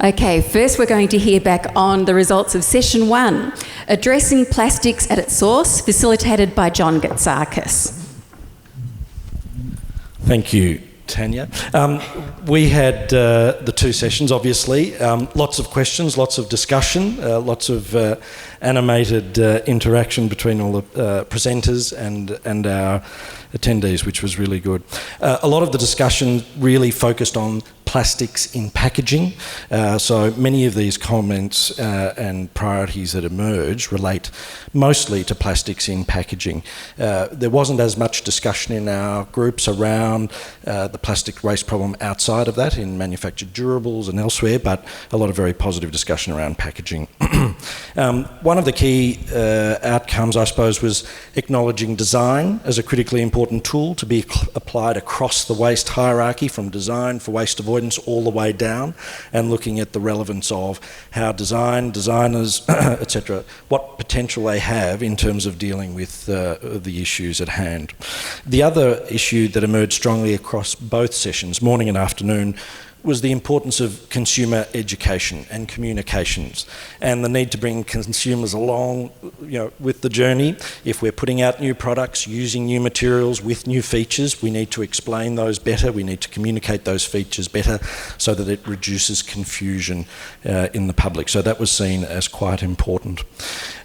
Okay, first we're going to hear back on the results of Session 1, Addressing Plastics at its Source, facilitated by John Gertsakis. Thank you, Tanya. We had the two sessions, obviously. Lots of questions, lots of discussion, lots of animated interaction between all the presenters and our attendees, which was really good. A lot of the discussion really focused on plastics in packaging. So many of these comments and priorities that emerge relate mostly to plastics in packaging. There wasn't as much discussion in our groups around the plastic waste problem outside of that in manufactured durables and elsewhere, but a lot of very positive discussion around packaging. One of the key outcomes, I suppose, was acknowledging design as a critically important tool to be applied across the waste hierarchy, from design for waste avoidance all the way down, and looking at the relevance of how designers, etc., what potential they have in terms of dealing with the issues at hand. The other issue that emerged strongly across both sessions, morning and afternoon, was the importance of consumer education and communications, and the need to bring consumers along, with the journey. If we're putting out new products, using new materials with new features, we need to explain those better, we need to communicate those features better so that it reduces confusion in the public. So that was seen as quite important.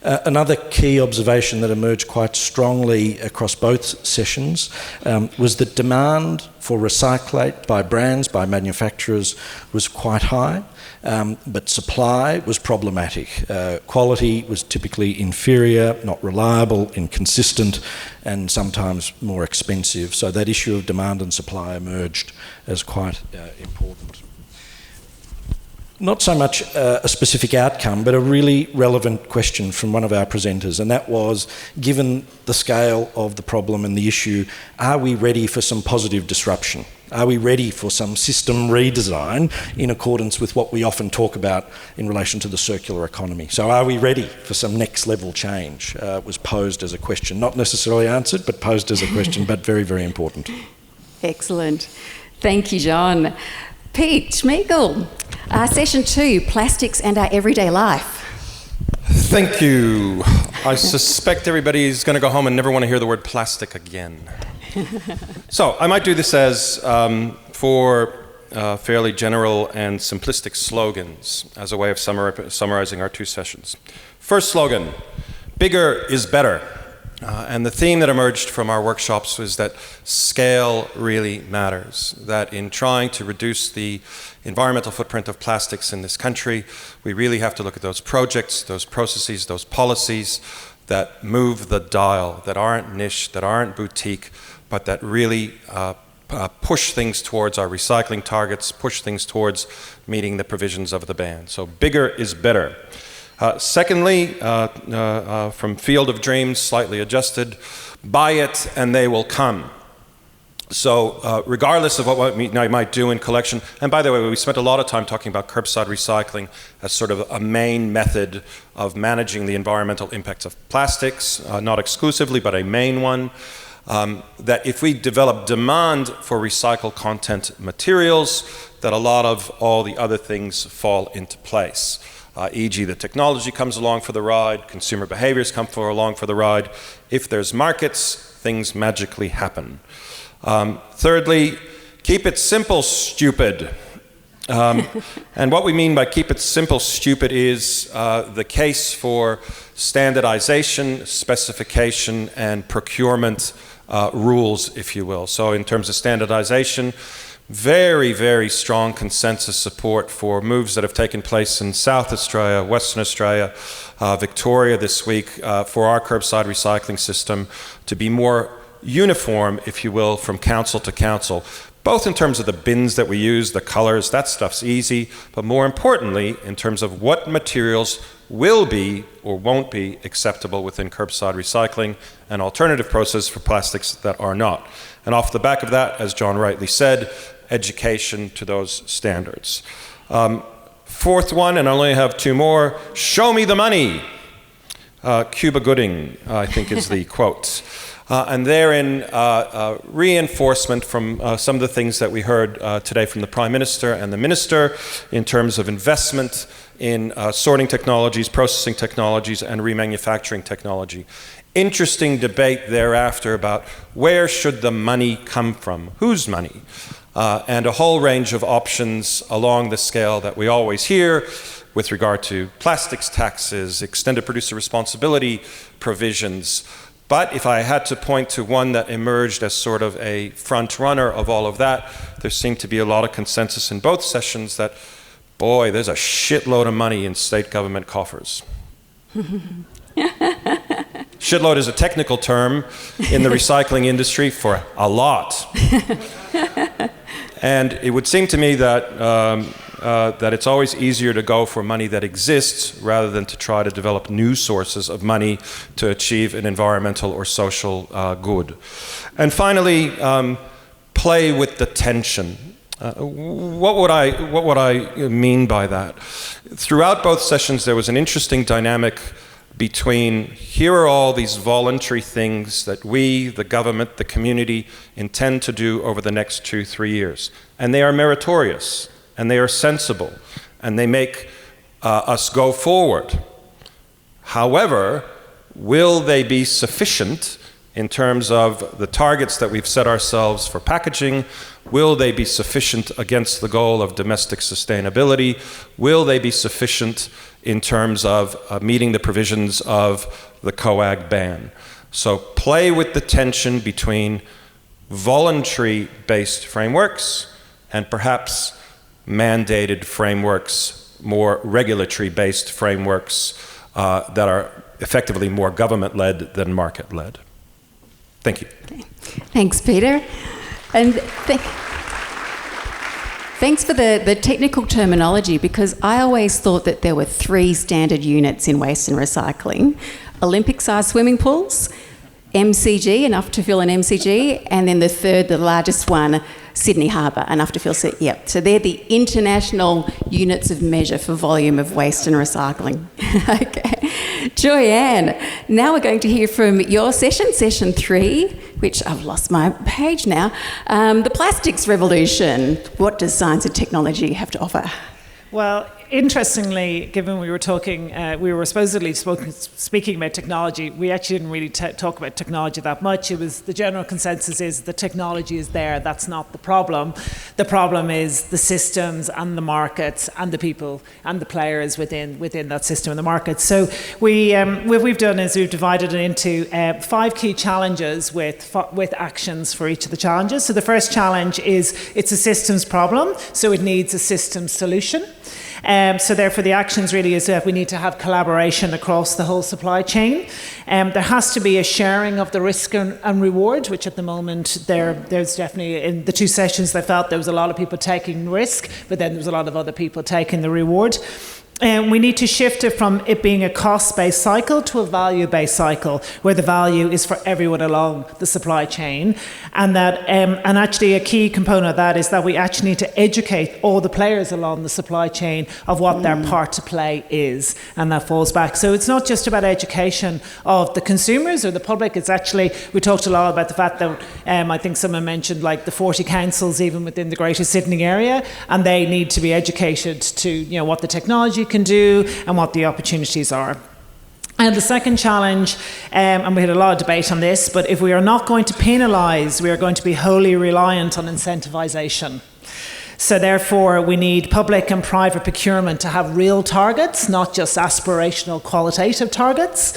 Another key observation that emerged quite strongly across both sessions was that demand for recyclate by brands, by manufacturers, was quite high, but supply was problematic. Quality was typically inferior, not reliable, inconsistent, and sometimes more expensive. So that issue of demand and supply emerged as quite important. Not so much a specific outcome, but a really relevant question from one of our presenters, and that was, given the scale of the problem and the issue, are we ready for some positive disruption? Are we ready for some system redesign in accordance with what we often talk about in relation to the circular economy? So are we ready for some next level change? Was posed as a question, not necessarily answered, but posed as a question, but very, very important. Excellent. Thank you, John. Pete, Shmigel, Session 2, Plastics and Our Everyday Life. Thank you. I suspect everybody's going to go home and never want to hear the word plastic again. So I might do this as four fairly general and simplistic slogans as a way of summarizing our two sessions. First slogan, bigger is better. And the theme that emerged from our workshops was that scale really matters, that in trying to reduce the environmental footprint of plastics in this country, we really have to look at those projects, those processes, those policies that move the dial, that aren't niche, that aren't boutique, but that really push things towards our recycling targets, push things towards meeting the provisions of the ban. So bigger is better. Secondly, from Field of Dreams, slightly adjusted, buy it and they will come. So regardless of what we might do in collection, and by the way, we spent a lot of time talking about curbside recycling as sort of a main method of managing the environmental impacts of plastics, not exclusively, but a main one. That if we develop demand for recycled content materials, that a lot of all the other things fall into place. E.g. the technology comes along for the ride, consumer behaviors come along for the ride. If there's markets, things magically happen. Thirdly, keep it simple, stupid. And what we mean by keep it simple, stupid is the case for standardization, specification, and procurement rules, if you will. So in terms of standardization, very, very strong consensus support for moves that have taken place in South Australia, Western Australia, Victoria this week, for our curbside recycling system to be more uniform, if you will, from council to council, both in terms of the bins that we use, the colors, that stuff's easy, but more importantly, in terms of what materials will be or won't be acceptable within curbside recycling, an alternative process for plastics that are not. And off the back of that, as John rightly said, education to those standards. Fourth one, and I only have two more, show me the money. Cuba Gooding, I think is the quote. And therein, reinforcement from some of the things that we heard today from the Prime Minister and the Minister in terms of investment in sorting technologies, processing technologies, and remanufacturing technology. Interesting debate thereafter about where should the money come from, whose money, and a whole range of options along the scale that we always hear with regard to plastics taxes, extended producer responsibility provisions. But if I had to point to one that emerged as sort of a front runner of all of that, there seemed to be a lot of consensus in both sessions that, boy, there's a shitload of money in state government coffers. Shitload is a technical term in the recycling industry for a lot. And it would seem to me that that it's always easier to go for money that exists rather than to try to develop new sources of money to achieve an environmental or social good. And finally, play with the tension. What would I mean by that? Throughout both sessions, there was an interesting dynamic between here are all these voluntary things that we, the government, the community, intend to do over the next 2-3 years. And they are meritorious, and they are sensible, and they make us go forward. However, will they be sufficient in terms of the targets that we've set ourselves for packaging? Will they be sufficient against the goal of domestic sustainability? Will they be sufficient in terms of meeting the provisions of the coag ban? So play with the tension between voluntary-based frameworks and perhaps mandated frameworks, more regulatory-based frameworks that are effectively more government-led than market-led. Thank you. Thanks, Peter. And thanks for the technical terminology, because I always thought that there were 3 standard units in waste and recycling: Olympic-sized swimming pools, MCG, enough to fill an MCG, and then the third, the largest one, Sydney Harbour, enough to fill. Yep. So they're the international units of measure for volume of waste and recycling. Okay. Joyanne, now we're going to hear from your session, session 3, which I've lost my page now. The plastics revolution. What does science and technology have to offer? Well, interestingly, given we were talking, we were supposedly speaking about technology, we actually didn't really talk about technology that much. It was the general consensus is the technology is there. That's not the problem. The problem is the systems and the markets and the people and the players within that system and the market. So what we've done is we've divided it into 5 key challenges with actions for each of the challenges. So the first challenge is it's a systems problem, so it needs a systems solution. So therefore the actions really is that we need to have collaboration across the whole supply chain. There has to be a sharing of the risk and reward, which at the moment there's definitely, in the 2 sessions I felt there was a lot of people taking risk, but then there was a lot of other people taking the reward. We need to shift it from it being a cost-based cycle to a value-based cycle, where the value is for everyone along the supply chain, and that and actually a key component of that is that we actually need to educate all the players along the supply chain of what their part to play is, and that falls back. So it's not just about education of the consumers or the public. It's actually, we talked a lot about the fact that I think someone mentioned like the 40 councils even within the Greater Sydney area, and they need to be educated to what the technology can do and what the opportunities are. And the second challenge, and we had a lot of debate on this, but if we are not going to penalise, we are going to be wholly reliant on incentivisation. So therefore, we need public and private procurement to have real targets, not just aspirational qualitative targets.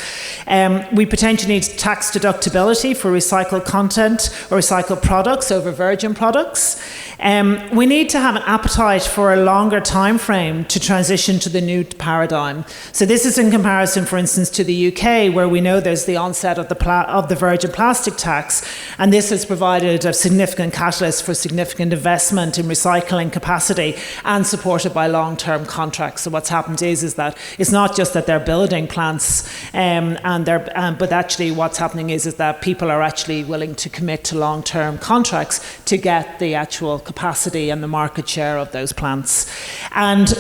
We potentially need tax deductibility for recycled content or recycled products over virgin products. We need to have an appetite for a longer time frame to transition to the new paradigm. So this is in comparison, for instance, to the UK, where we know there's the onset of the virgin plastic tax, and this has provided a significant catalyst for significant investment in recycling capacity and supported by long-term contracts. So what's happened is that it's not just that they're building plants, but actually what's happening is that people are actually willing to commit to long-term contracts to get the actual capacity and the market share of those plants. And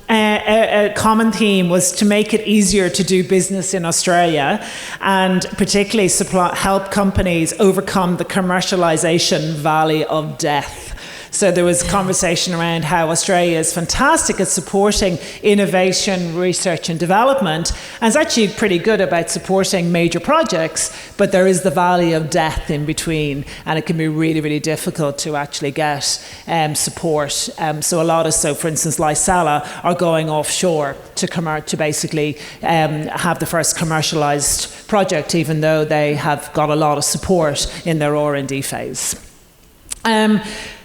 a common theme was to make it easier to do business in Australia, and particularly help companies overcome the commercialisation valley of death. So there was conversation around how Australia is fantastic at supporting innovation, research and development, and is actually pretty good about supporting major projects, but there is the valley of death in between, and it can be really, really difficult to actually get support. So for instance, Lysala are going offshore to basically have the first commercialised project, even though they have got a lot of support in their R&D phase.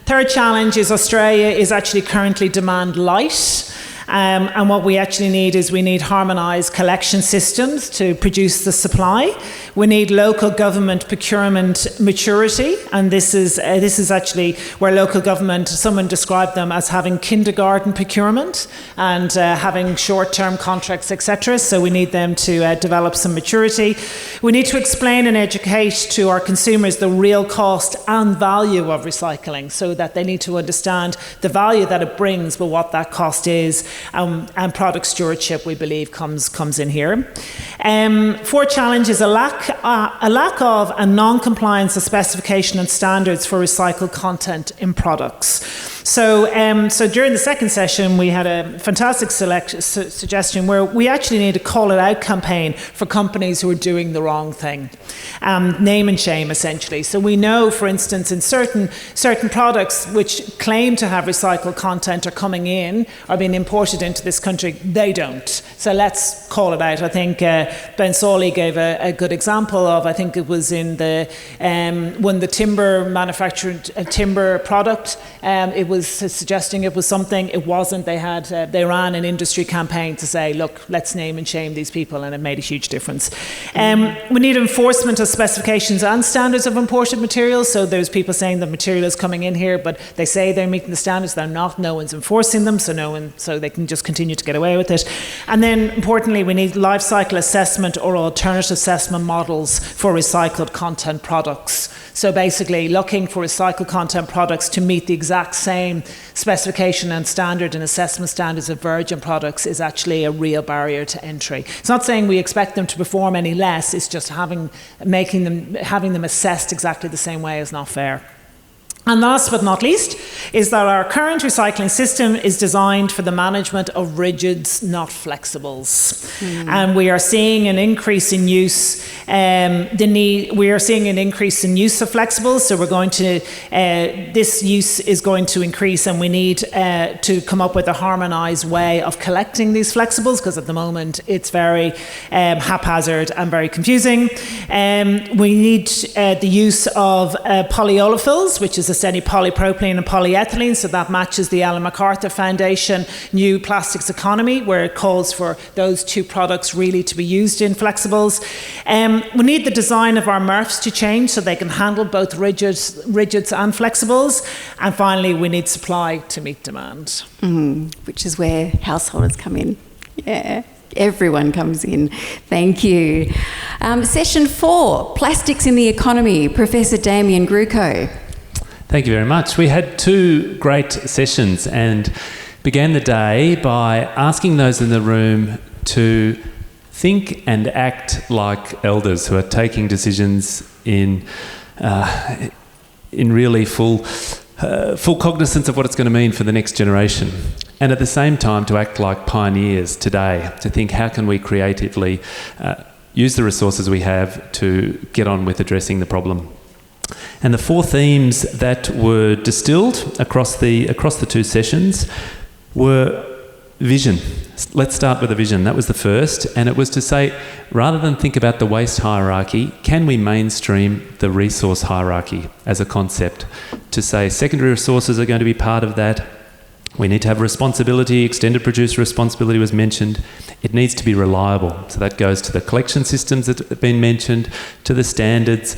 Third challenge is Australia is actually currently demand light. And what we actually need is we need harmonised collection systems to produce the supply. We need local government procurement maturity, and this is actually where local government, someone described them as having kindergarten procurement and having short-term contracts, etc. So we need them to develop some maturity. We need to explain and educate to our consumers the real cost and value of recycling, so that they need to understand the value that it brings, but what that cost is. And product stewardship, we believe, comes in here. Fourth challenge is a lack of and non-compliance of specification and standards for recycled content in products. So during the second session, we had a fantastic suggestion where we actually need a call it out campaign for companies who are doing the wrong thing. Name and shame, essentially. So we know, for instance, in certain products which claim to have recycled content are coming in, are being imported into this country, they don't. So let's call it out. I think Ben Sawley gave a good example of, I think it was in the, when the timber manufactured a timber product, it was suggesting it was something, it wasn't. They ran an industry campaign to say, look, let's name and shame these people, and it made a huge difference. We need enforcement of specifications and standards of imported materials. So there's people saying the material is coming in here, but they say they're meeting the standards, they're not, no one's enforcing them, so they can just continue to get away with it. And then importantly, we need life cycle assessment or alternative assessment models for recycled content products. So basically looking for recycled content products to meet the exact same specification and standard and assessment standards of virgin products is actually a real barrier to entry. It's not saying we expect them to perform any less, it's just having them assessed exactly the same way is not fair. And last but not least is that our current recycling system is designed for the management of rigids, not flexibles. And we are seeing an increase in use. We are seeing an increase in use of flexibles. So we're going to this use is going to increase, and we need to come up with a harmonised way of collecting these flexibles, because at the moment it's very haphazard and very confusing. We need the use of polyolefins, which is essentially polypropylene and polyethylene, so that matches the Ellen MacArthur Foundation New Plastics Economy, where it calls for those two products really to be used in flexibles. We need the design of our MRFs to change so they can handle both rigids and flexibles. And finally, we need supply to meet demand. Which is where householders come in. Yeah. Everyone comes in. Thank you. Session 4, Plastics in the Economy, Professor Damien Giurco. Thank you very much. We had 2 great sessions and began the day by asking those in the room to think and act like elders who are taking decisions in really full cognizance of what it's going to mean for the next generation. And at the same time to act like pioneers today, to think how can we creatively use the resources we have to get on with addressing the problem. And the 4 themes that were distilled across the 2 sessions were vision. Let's start with a vision. That was the first, and it was to say, rather than think about the waste hierarchy, can we mainstream the resource hierarchy as a concept? To say secondary resources are going to be part of that. We need to have responsibility. Extended producer responsibility was mentioned. It needs to be reliable. So that goes to the collection systems that have been mentioned, to the standards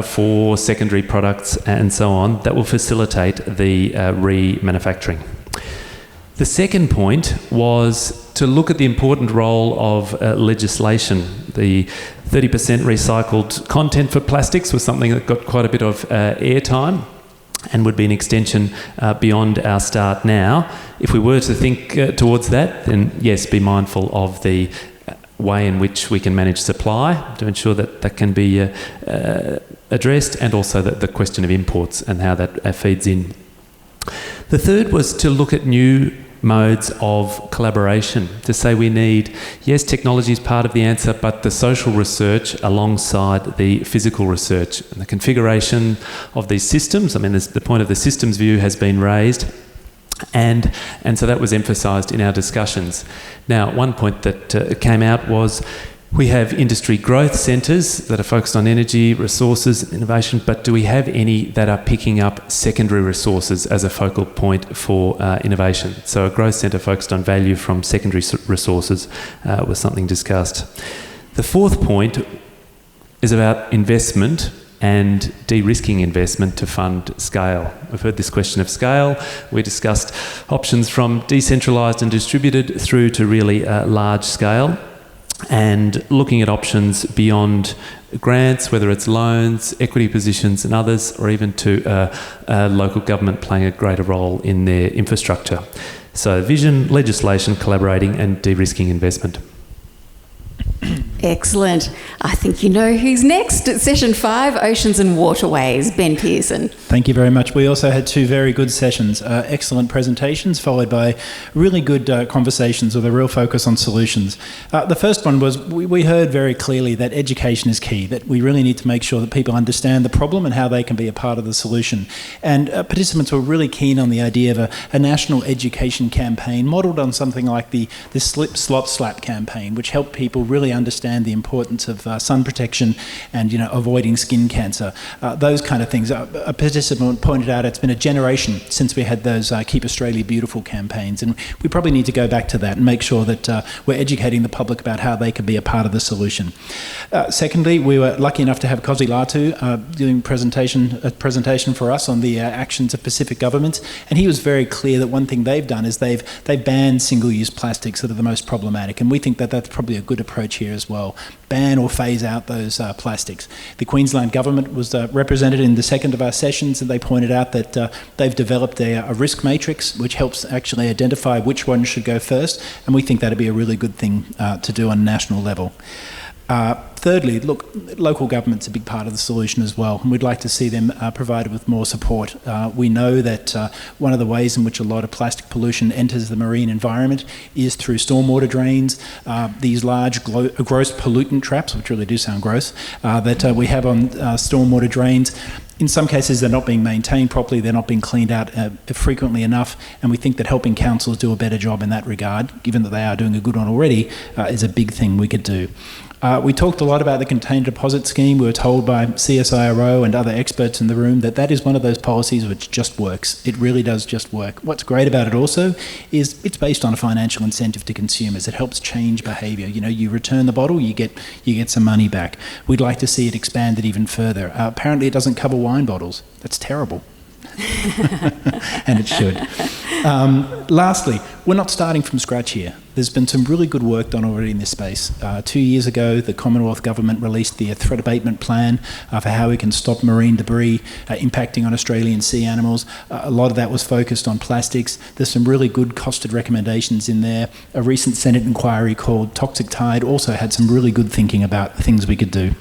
for secondary products and so on, that will facilitate the remanufacturing. The second point was to look at the important role of legislation. The 30% recycled content for plastics was something that got quite a bit of airtime. and would be an extension beyond our start now. If we were to think towards that, then yes, be mindful of the way in which we can manage supply to ensure that that can be addressed, and also the question of imports and how that feeds in. The third was to look at new modes of collaboration, to say we need, yes, technology is part of the answer, but the social research alongside the physical research and the configuration of these systems. I mean, the point of the systems view has been raised, and so that was emphasised in our discussions. Now, one point that came out was we have industry growth centres that are focused on energy, resources, innovation, but do we have any that are picking up secondary resources as a focal point for innovation? So a growth centre focused on value from secondary resources was something discussed. The fourth point is about investment and de-risking investment to fund scale. We've heard this question of scale. We discussed options from decentralised and distributed through to really large scale, and looking at options beyond grants, whether it's loans, equity positions and others, or even to local government playing a greater role in their infrastructure. So vision, legislation, collaborating and de-risking investment. Excellent. I think you know who's next at session 5, Oceans and Waterways, Ben Pearson. Thank you very much. We also had 2 very good sessions, excellent presentations followed by really good conversations with a real focus on solutions. The first one was we heard very clearly that education is key, that we really need to make sure that people understand the problem and how they can be a part of the solution. And participants were really keen on the idea of a national education campaign modelled on something like the Slip, Slop, Slap campaign, which helped people really understand the importance of sun protection and avoiding skin cancer, those kind of things. A participant pointed out it's been a generation since we had those Keep Australia Beautiful campaigns, and we probably need to go back to that and make sure that we're educating the public about how they can be a part of the solution. Secondly, we were lucky enough to have Kosi Latu doing a presentation for us on the actions of Pacific governments, and he was very clear that one thing they've done is they've banned single-use plastics that are the most problematic, and we think that that's probably a good approach here as well. Ban or phase out those plastics. The Queensland government was represented in the second of our sessions, and they pointed out that they've developed a risk matrix which helps actually identify which one should go first, and we think that'd be a really good thing to do on a national level. Thirdly, look, local government's a big part of the solution as well, and we'd like to see them provided with more support. We know that one of the ways in which a lot of plastic pollution enters the marine environment is through stormwater drains, these large gross pollutant traps, which really do sound gross, that we have on stormwater drains. In some cases, they're not being maintained properly, they're not being cleaned out frequently enough, and we think that helping councils do a better job in that regard, given that they are doing a good one already, is a big thing we could do. We talked a lot about the container deposit scheme. We were told by CSIRO and other experts in the room that that is one of those policies which just works. It really does just work. What's great about it also is it's based on a financial incentive to consumers. It helps change behaviour. You return the bottle, you get some money back. We'd like to see it expanded even further. Apparently it doesn't cover wine bottles. That's terrible. And it should. Lastly, we're not starting from scratch here. There's been some really good work done already in this space. 2 years ago, the Commonwealth Government released the threat abatement plan for how we can stop marine debris impacting on Australian sea animals. A lot of that was focused on plastics. There's some really good costed recommendations in there. A recent Senate inquiry called Toxic Tide also had some really good thinking about things we could do.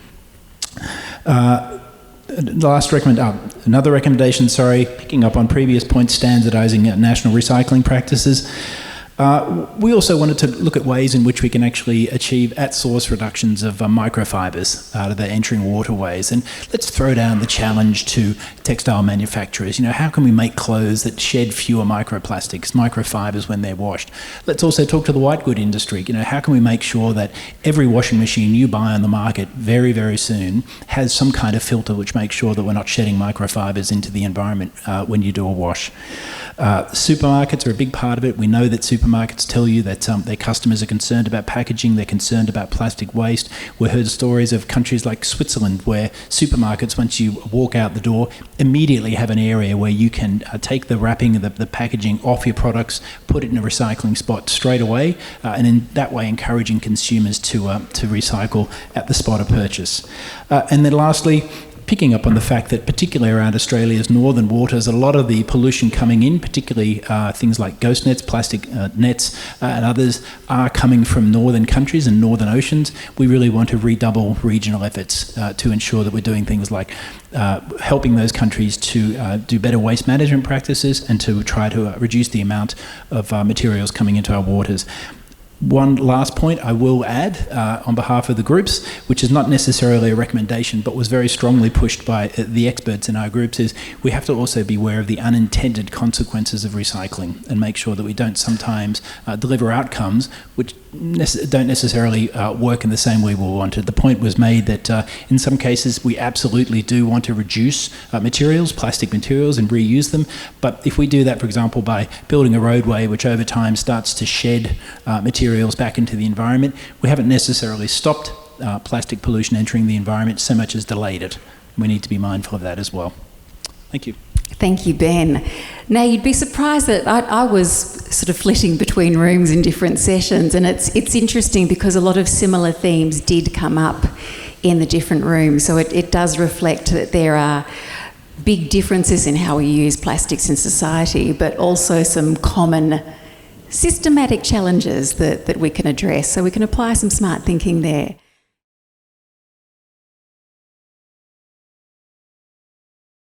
Another recommendation, picking up on previous points, standardising national recycling practices. We also wanted to look at ways in which we can actually achieve at-source reductions of microfibres that are entering waterways. And let's throw down the challenge to textile manufacturers. How can we make clothes that shed fewer microplastics, microfibres when they're washed? Let's also talk to the white good industry. How can we make sure that every washing machine you buy on the market very, very soon has some kind of filter which makes sure that we're not shedding microfibres into the environment when you do a wash. Supermarkets are a big part of it. We know that supermarkets tell you that their customers are concerned about packaging, they're concerned about plastic waste. We heard stories of countries like Switzerland where supermarkets, once you walk out the door, immediately have an area where you can take the wrapping, the packaging off your products, put it in a recycling spot straight away, and in that way encouraging consumers to recycle at the spot of purchase. And then lastly, picking up on the fact that particularly around Australia's northern waters, a lot of the pollution coming in, particularly things like ghost nets, plastic nets and others, are coming from northern countries and northern oceans. We really want to redouble regional efforts to ensure that we're doing things like helping those countries to do better waste management practices and to try to reduce the amount of materials coming into our waters. One last point I will add on behalf of the groups, which is not necessarily a recommendation but was very strongly pushed by the experts in our groups, is we have to also be aware of the unintended consequences of recycling and make sure that we don't sometimes deliver outcomes which don't necessarily work in the same way we wanted. The point was made that in some cases we absolutely do want to reduce materials, plastic materials, and reuse them, but if we do that, for example, by building a roadway which over time starts to shed materials back into the environment, we haven't necessarily stopped plastic pollution entering the environment so much as delayed it. We need to be mindful of that as well. Thank you. Thank you, Ben. Now, you'd be surprised that I was sort of flitting between rooms in different sessions, and it's interesting because a lot of similar themes did come up in the different rooms. So it does reflect that there are big differences in how we use plastics in society, but also some common systematic challenges that we can address. So we can apply some smart thinking there.